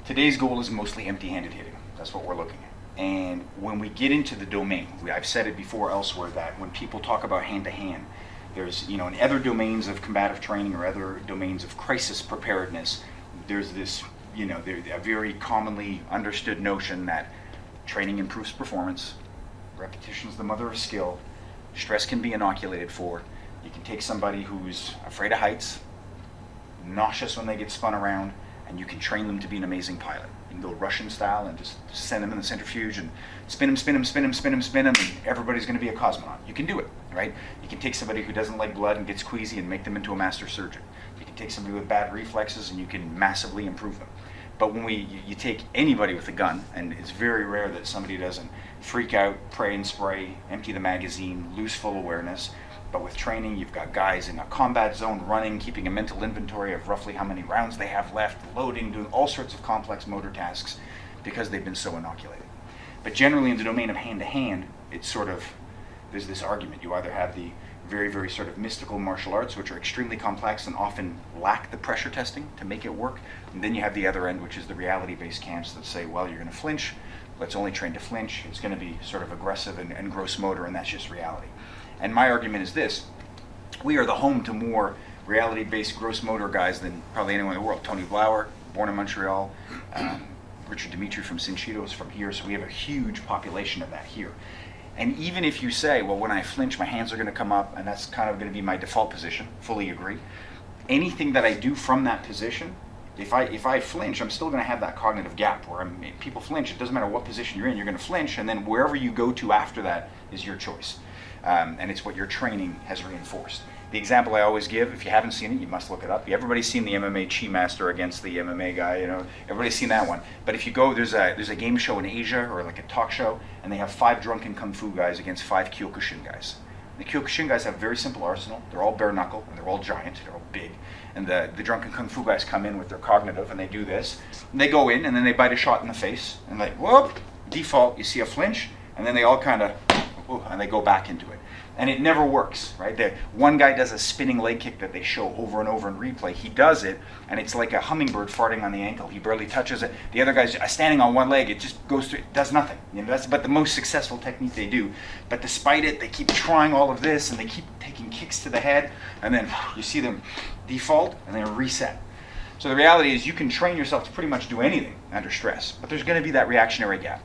Today's goal is mostly empty-handed hitting. That's what we're looking at. And when we get into the domain, I've said it before elsewhere that when people talk about hand-to-hand, there's, in other domains of combative training or other domains of crisis preparedness, there's this, a very commonly understood notion that training improves performance, repetition is the mother of skill, stress can be inoculated for. You can take somebody who's afraid of heights, nauseous when they get spun around, and you can train them to be an amazing pilot. You can go Russian style and just send them in the centrifuge and spin them, spin them, spin them, spin them, spin them, and everybody's going to be a cosmonaut. You can do it, right? You can take somebody who doesn't like blood and gets queasy and make them into a master surgeon. You can take somebody with bad reflexes and you can massively improve them. But when you take anybody with a gun, and it's very rare that somebody doesn't freak out, pray and spray, empty the magazine, lose full awareness. But with training, you've got guys in a combat zone running, keeping a mental inventory of roughly how many rounds they have left, loading, doing all sorts of complex motor tasks because they've been so inoculated. But generally in the domain of hand-to-hand, it's sort of, there's this argument. You either have the very, very sort of mystical martial arts, which are extremely complex and often lack the pressure testing to make it work. And then you have the other end, which is the reality-based camps that say, well, you're going to flinch. Let's only train to flinch. It's going to be sort of aggressive and gross motor, and that's just reality. And my argument is this: we are the home to more reality-based gross motor guys than probably anyone in the world. Tony Blauer, born in Montreal. Richard Dimitri from Sinchito is from here, so we have a huge population of that here. And even if you say, well, when I flinch, my hands are going to come up, and that's kind of going to be my default position, fully agree. Anything that I do from that position, if I flinch, I'm still going to have that cognitive gap where people flinch. It doesn't matter what position you're in, you're going to flinch, and then wherever you go to after that is your choice. And it's what your training has reinforced. The example I always give, if you haven't seen it, you must look it up. Everybody's seen the MMA Chi Master against the MMA guy, everybody's seen that one. But if you go, there's a game show in Asia or like a talk show, and they have 5 drunken kung fu guys against 5 Kyokushin guys. The Kyokushin guys have a very simple arsenal. They're all bare knuckle, and they're all giant, they're all big. And the drunken kung fu guys come in with their cognitive, and they do this. And they go in, and then they bite a shot in the face, and like, whoop, default, you see a flinch, and then they all kind of, and they go back into it. And it never works, right? One guy does a spinning leg kick that they show over and over in replay. He does it, and it's like a hummingbird farting on the ankle. He barely touches it. The other guy's standing on one leg. It just goes through. It does nothing. That's about the most successful technique they do. But despite it, they keep trying all of this, and they keep taking kicks to the head, and then you see them default, and then reset. So the reality is you can train yourself to pretty much do anything under stress, but there's going to be that reactionary gap.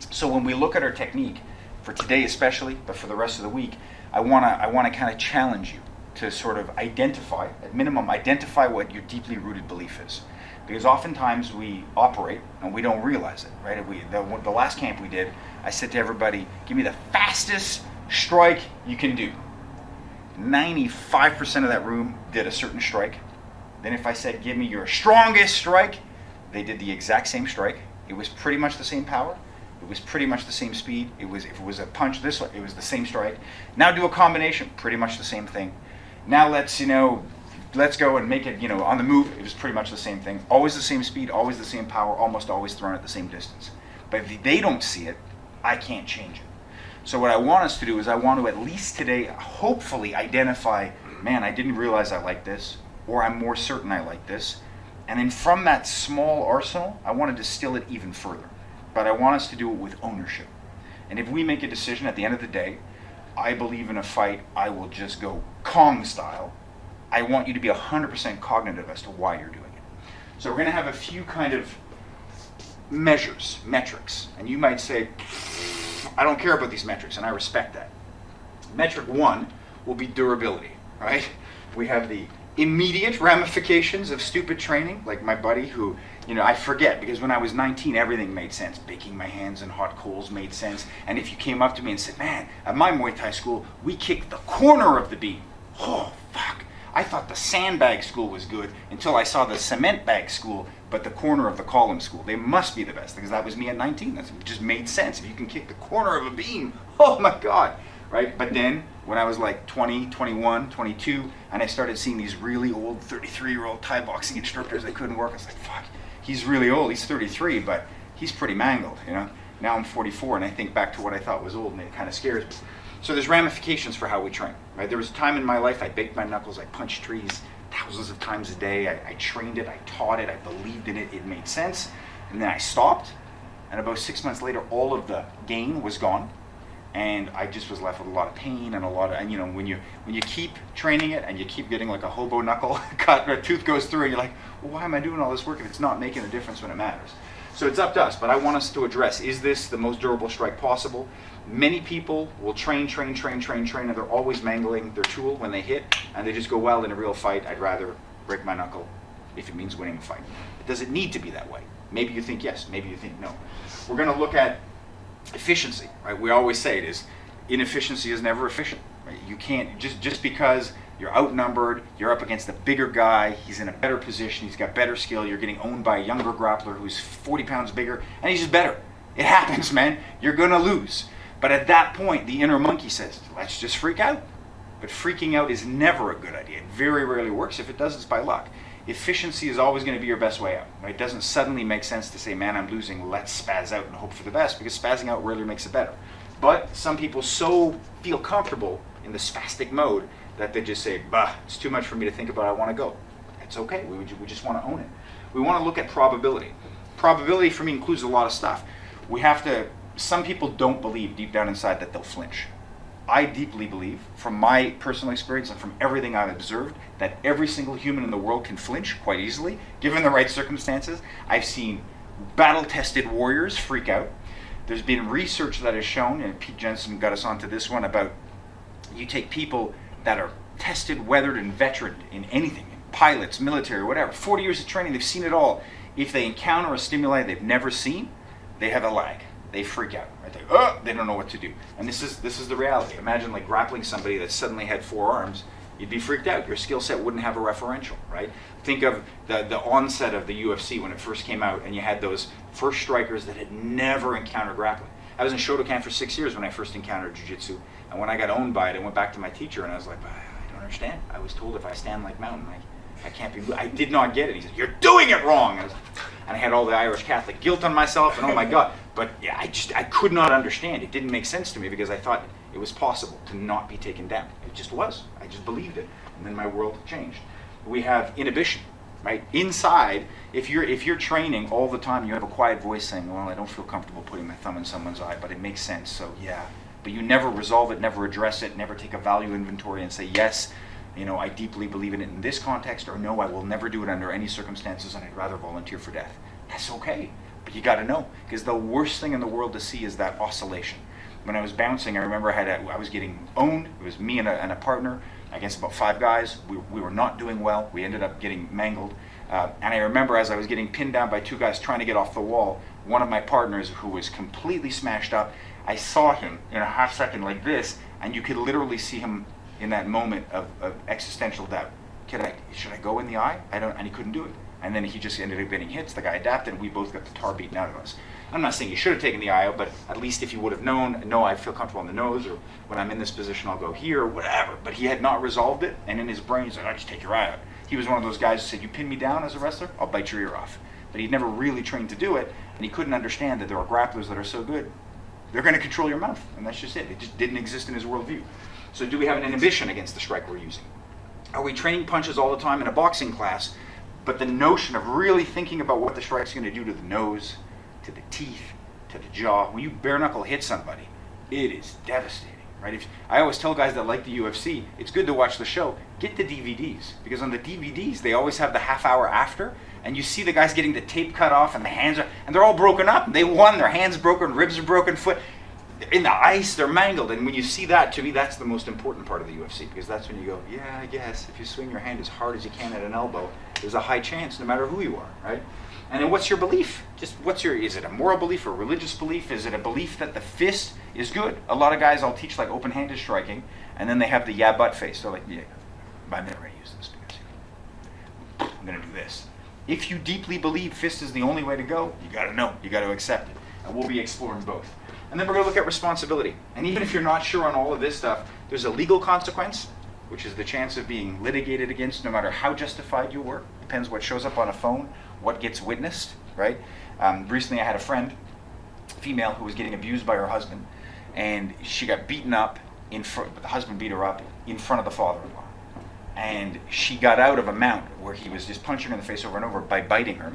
So when we look at our technique, for today especially, but for the rest of the week, I want to kind of challenge you to sort of identify, at minimum, identify what your deeply rooted belief is. Because oftentimes we operate and we don't realize it, right? The last camp we did, I said to everybody, give me the fastest strike you can do. 95% of that room did a certain strike. Then if I said, give me your strongest strike, they did the exact same strike. It was pretty much the same power. It was pretty much the same speed. If it was a punch this way, it was the same strike. Now do a combination, pretty much the same thing. Now let's go and make it, on the move. It was pretty much the same thing. Always the same speed, always the same power, almost always thrown at the same distance. But if they don't see it, I can't change it. So what I want us to do is I want to at least today hopefully identify, man, I didn't realize I like this, or I'm more certain I like this. And then from that small arsenal, I want to distill it even further. But I want us to do it with ownership. And if we make a decision at the end of the day, I believe in a fight, I will just go Kong style. I want you to be 100% cognitive as to why you're doing it. So we're going to have a few kind of metrics. And you might say, I don't care about these metrics, and I respect that. Metric 1 will be durability, right? We have the immediate ramifications of stupid training, like my buddy who, I forget, because when I was 19, everything made sense. Baking my hands in hot coals made sense. And if you came up to me and said, man, at my Muay Thai school, we kicked the corner of the beam. Oh, fuck. I thought the sandbag school was good until I saw the cement bag school, but the corner of the column school. They must be the best, because that was me at 19. That just made sense. If you can kick the corner of a beam, oh my God, right? But then, when I was like 20, 21, 22, and I started seeing these really old 33-year-old Thai boxing instructors that couldn't work, I was like, fuck, he's really old. He's 33, but he's pretty mangled, Now I'm 44, and I think back to what I thought was old, and it kind of scares me. So there's ramifications for how we train, right? There was a time in my life I baked my knuckles, I punched trees, thousands of times a day. I trained it, I taught it, I believed in it, it made sense. And then I stopped, and about 6 months later, all of the gain was gone. And I just was left with a lot of pain and a lot of, and when you keep training it and you keep getting like a hobo knuckle cut, a tooth goes through, and you're like, well, why am I doing all this work if it's not making a difference when it matters? So it's up to us, but I want us to address, is this the most durable strike possible? Many people will train, and they're always mangling their tool when they hit, and they just go, well, in a real fight, I'd rather break my knuckle if it means winning a fight. Does it need to be that way? Maybe you think yes, maybe you think no. We're going to look at efficiency, right? We always say it is, inefficiency is never efficient. Right? You can't, just because you're outnumbered, you're up against a bigger guy, he's in a better position, he's got better skill, you're getting owned by a younger grappler who's 40 pounds bigger, and he's just better. It happens, man. You're gonna lose. But at that point, the inner monkey says, let's just freak out. But freaking out is never a good idea. It very rarely works. If it does, it's by luck. Efficiency is always going to be your best way out. Right? It doesn't suddenly make sense to say, man, I'm losing, let's spaz out and hope for the best, because spazzing out rarely makes it better. But some people so feel comfortable in the spastic mode that they just say, bah, it's too much for me to think about, I want to go. It's okay, we just want to own it. We want to look at probability. Probability for me includes a lot of stuff. Some people don't believe deep down inside that they'll flinch. I deeply believe, from my personal experience and from everything I've observed, that every single human in the world can flinch quite easily, given the right circumstances. I've seen battle-tested warriors freak out. There's been research that has shown, and Pete Jensen got us onto this one, about you take people that are tested, weathered, and veteran in anything, pilots, military, whatever, 40 years of training, they've seen it all. If they encounter a stimuli they've never seen, they have a lag. They freak out. Right? They don't know what to do. And this is the reality. Imagine like grappling somebody that suddenly had 4 arms. You'd be freaked out. Your skill set wouldn't have a referential, right? Think of the onset of the UFC when it first came out, and you had those first strikers that had never encountered grappling. I was in Shotokan for 6 years when I first encountered jiu-jitsu, and when I got owned by it, I went back to my teacher, and I was like, I don't understand. I was told if I stand like mountain, I can't be. I did not get it. He said, you're doing it wrong. And I had all the Irish Catholic guilt on myself, and oh my God. But yeah, I could not understand. It didn't make sense to me because I thought it was possible to not be taken down. It just was. I just believed it. And then my world changed. We have inhibition, right? Inside, if you're training all the time, you have a quiet voice saying, well, I don't feel comfortable putting my thumb in someone's eye, but it makes sense, so yeah. But you never resolve it, never address it, never take a value inventory and say, yes, I deeply believe in it in this context, or no, I will never do it under any circumstances, and I'd rather volunteer for death. That's okay, but you got to know, because the worst thing in the world to see is that oscillation. When I was bouncing, I remember I was getting owned. It was me and a partner against about 5 guys. We were not doing well. We ended up getting mangled. And I remember as I was getting pinned down by 2 guys trying to get off the wall, one of my partners, who was completely smashed up, I saw him in a half second like this, and you could literally see him in that moment of existential doubt. Should I go in the eye? And he couldn't do it. And then he just ended up getting hits. The guy adapted, and we both got the tar beaten out of us. I'm not saying you should have taken the eye out, but at least if you would have known, no, I feel comfortable on the nose, or when I'm in this position, I'll go here, or whatever. But he had not resolved it, and in his brain, he's like, I'll just take your eye out. He was one of those guys who said, you pin me down as a wrestler, I'll bite your ear off. But he'd never really trained to do it, and he couldn't understand that there are grapplers that are so good, they're going to control your mouth, and that's just it. It just didn't exist in his worldview. So do we have an inhibition against the strike we're using? Are we training punches all the time in a boxing class, but the notion of really thinking about what the strike's going to do to the nose, to the teeth, to the jaw, when you bare knuckle hit somebody, it is devastating, right? I always tell guys that like the UFC, it's good to watch the show, get the DVDs, because on the DVDs, they always have the half hour after, and you see the guys getting the tape cut off, and the hands and they're all broken up. They won, their hands broken, ribs are broken, foot. In the ice, they're mangled, and when you see that, to me, that's the most important part of the UFC, because that's when you go, yeah, I guess, if you swing your hand as hard as you can at an elbow, there's a high chance, no matter who you are, right? And then what's your belief? Is it a moral belief or a religious belief? Is it a belief that the fist is good? A lot of guys I'll teach like open-handed striking, and then they have the yeah, but face. They're like, yeah, I'm never going to use this because I'm going to do this. If you deeply believe fist is the only way to go, you got to know, you got to accept it. And we'll be exploring both. And then we're going to look at responsibility. And even if you're not sure on all of this stuff, there's a legal consequence, which is the chance of being litigated against no matter how justified you were. Depends what shows up on a phone, what gets witnessed, right? Recently I had a friend, female, who was getting abused by her husband, and she got beaten up the husband beat her up in front of the father-in-law. And she got out of a mount where he was just punching her in the face over and over by biting her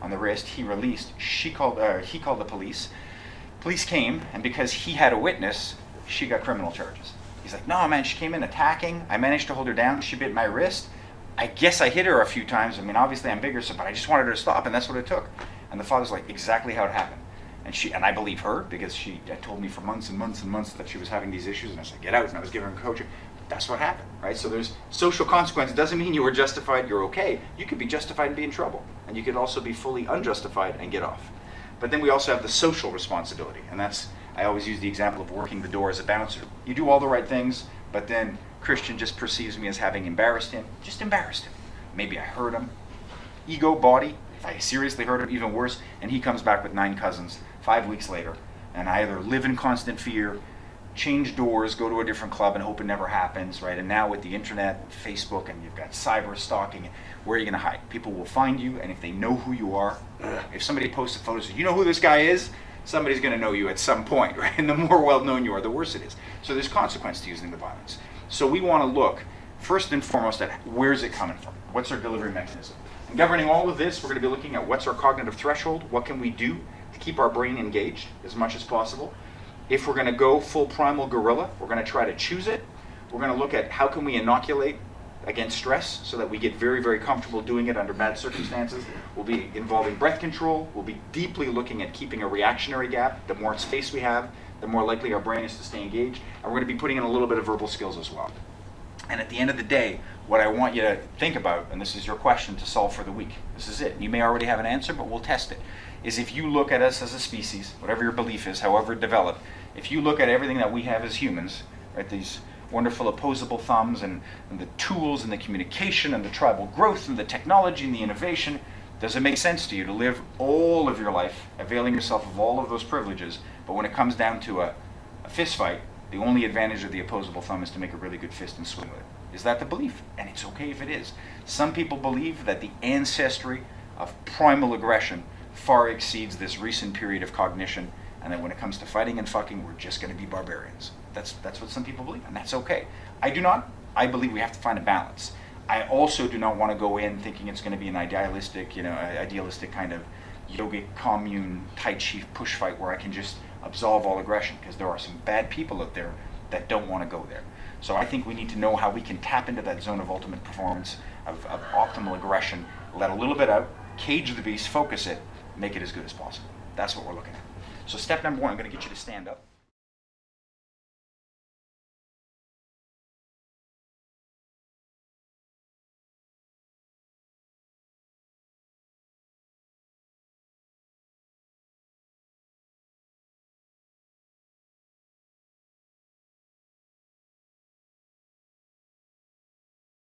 on the wrist. He released. He called the police. Police came, and because he had a witness, she got criminal charges. He's like, no, man, she came in attacking. I managed to hold her down. She bit my wrist. I guess I hit her a few times. I mean, obviously I'm bigger, but I just wanted her to stop, and that's what it took. And the father's like, exactly how it happened. And I believe her, because she had told me for months and months and months that she was having these issues, and I was like, get out, and I was giving her coaching. That's what happened, right? So there's social consequence. It doesn't mean you were justified, you're okay. You could be justified and be in trouble. And you could also be fully unjustified and get off. But then we also have the social responsibility. And that's, I always use the example of working the door as a bouncer. You do all the right things, but then Christian just perceives me as having embarrassed him. Just embarrassed him. Maybe I hurt him. Ego, body, if I seriously hurt him, even worse. And he comes back with 9 cousins 5 weeks later. And I either live in constant fear, change doors, go to a different club and hope it never happens, right? And now with the internet, Facebook, and you've got cyber stalking, where are you going to hide? People will find you, and if they know who you are, if somebody posts a photo, says, you know who this guy is? Somebody's going to know you at some point, right? And the more well-known you are, the worse it is. So there's consequence to using the violence. So we want to look, first and foremost, at where's it coming from? What's our delivery mechanism? And governing all of this, we're going to be looking at what's our cognitive threshold, what can we do to keep our brain engaged as much as possible. If we're going to go full primal gorilla, we're going to try to choose it. We're going to look at how can we inoculate against stress so that we get very, very comfortable doing it under bad circumstances. We'll be involving breath control. We'll be deeply looking at keeping a reactionary gap. The more space we have, the more likely our brain is to stay engaged. And we're going to be putting in a little bit of verbal skills as well. And at the end of the day, what I want you to think about, and this is your question to solve for the week, this is it. You may already have an answer, but we'll test it, is if you look at us as a species, whatever your belief is, however developed, if you look at everything that we have as humans, right, these wonderful opposable thumbs and the tools and the communication and the tribal growth and the technology and the innovation, does it make sense to you to live all of your life availing yourself of all of those privileges, but when it comes down to a fist fight, the only advantage of the opposable thumb is to make a really good fist and swing with it? Is that the belief? And it's okay if it is. Some people believe that the ancestry of primal aggression far exceeds this recent period of cognition, and that when it comes to fighting and fucking, we're just going to be barbarians. That's what some people believe, and that's okay. I do not. I believe we have to find a balance. I also do not want to go in thinking it's going to be an idealistic kind of yogic commune Tai Chi push fight where I can just absolve all aggression, because there are some bad people out there that don't want to go there. So I think we need to know how we can tap into that zone of ultimate performance, of optimal aggression, let a little bit out, cage the beast, focus it, make it as good as possible. That's what we're looking at. So step number 1, I'm going to get you to stand up.